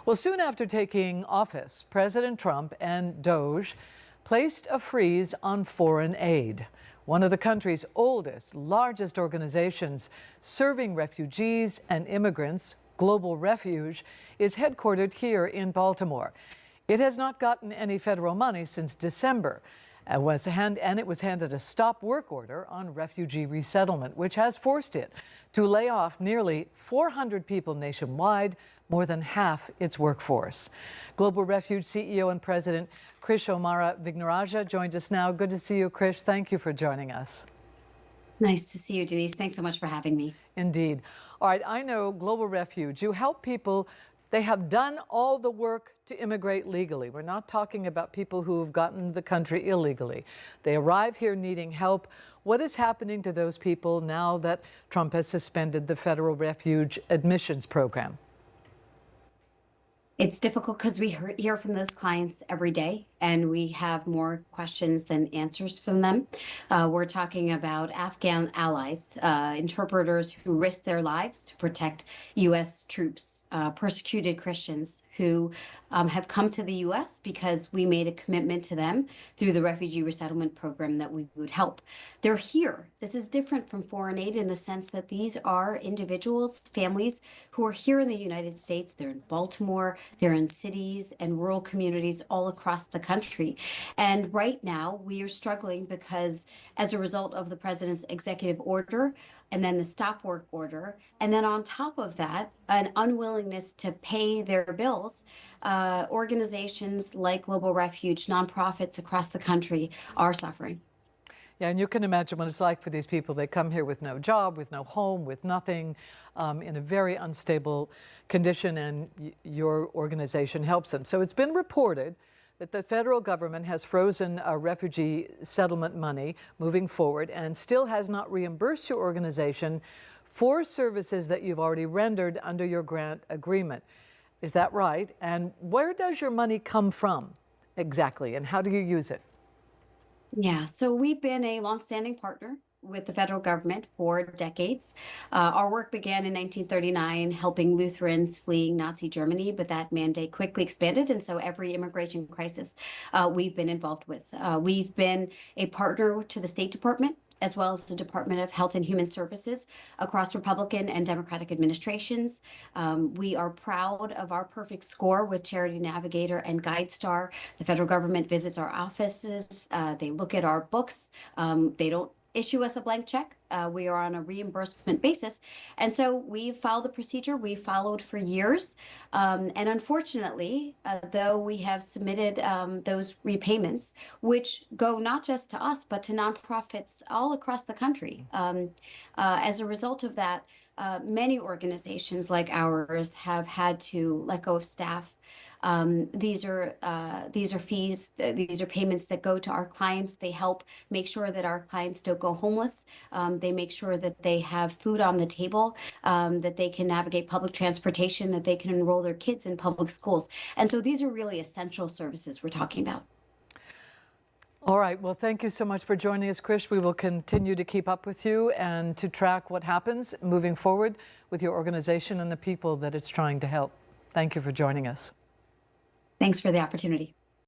Well, soon after taking office, President Trump and DOJ placed a freeze on foreign aid. One of the country's oldest, largest organizations serving refugees and immigrants, Global Refuge, is headquartered here in Baltimore. It has not gotten any federal money since December. It was handed a stop work order on refugee resettlement, which has forced it to lay off nearly 400 people nationwide, more than half its workforce. Global Refuge CEO and President Krish O'Mara Vignarajah joins us now. Good to see you, Krish. Thank you for joining us. Nice to see you, Denise. Thanks so much for having me. Indeed. All right, I know Global Refuge, you help people. They have done all the work to immigrate legally. We're not talking about people who have gotten to the country illegally. They arrive here needing help. What is happening to those people now that Trump has suspended the federal Refuge Admissions Program? It's difficult because we hear from those clients every day, and we have more questions than answers from them. We're talking about Afghan allies, interpreters who risk their lives to protect U.S. troops, persecuted Christians who have come to the U.S. because we made a commitment to them through the Refugee Resettlement Program that we would help. They're here. This is different from foreign aid in the sense that these are individuals, families who are here in the United States. They're in Baltimore. They're in cities and rural communities all across the country. And right now, we are struggling because as a result of the president's executive order and then the stop work order, and then on top of that, an unwillingness to pay their bills, organizations like Global Refuge, nonprofits across the country are suffering. Yeah, and you can imagine what it's like for these people. They come here with no job, with no home, with nothing, in a very unstable condition, and your organization helps them. So it's been reported that the federal government has frozen refugee settlement money moving forward and still has not reimbursed your organization for services that you've already rendered under your grant agreement. Is that right? And where does your money come from exactly, and how do you use it? Yeah, so we've been a longstanding partner with the federal government for decades. Our work began in 1939 helping Lutherans fleeing Nazi Germany, but that mandate quickly expanded, and so every immigration crisis we've been involved with. We've been a partner to the State Department as well as the Department of Health and Human Services across Republican and Democratic administrations. We are proud of our perfect score with Charity Navigator and GuideStar. The federal government visits our offices. They look at our books. They don't issue us a blank check. We are on a reimbursement basis. And so we've followed the procedure we followed for years. And unfortunately, though we have submitted those repayments, which go not just to us, but to nonprofits all across the country. As a result of that, many organizations like ours have had to let go of staff. These are fees. These are payments that go to our clients. They help make sure that our clients don't go homeless. They make sure that they have food on the table, that they can navigate public transportation, that they can enroll their kids in public schools. And so these are really essential services we're talking about. All right. Well, thank you so much for joining us, Krish. We will continue to keep up with you and to track what happens moving forward with your organization and the people that it's trying to help. Thank you for joining us. Thanks for the opportunity.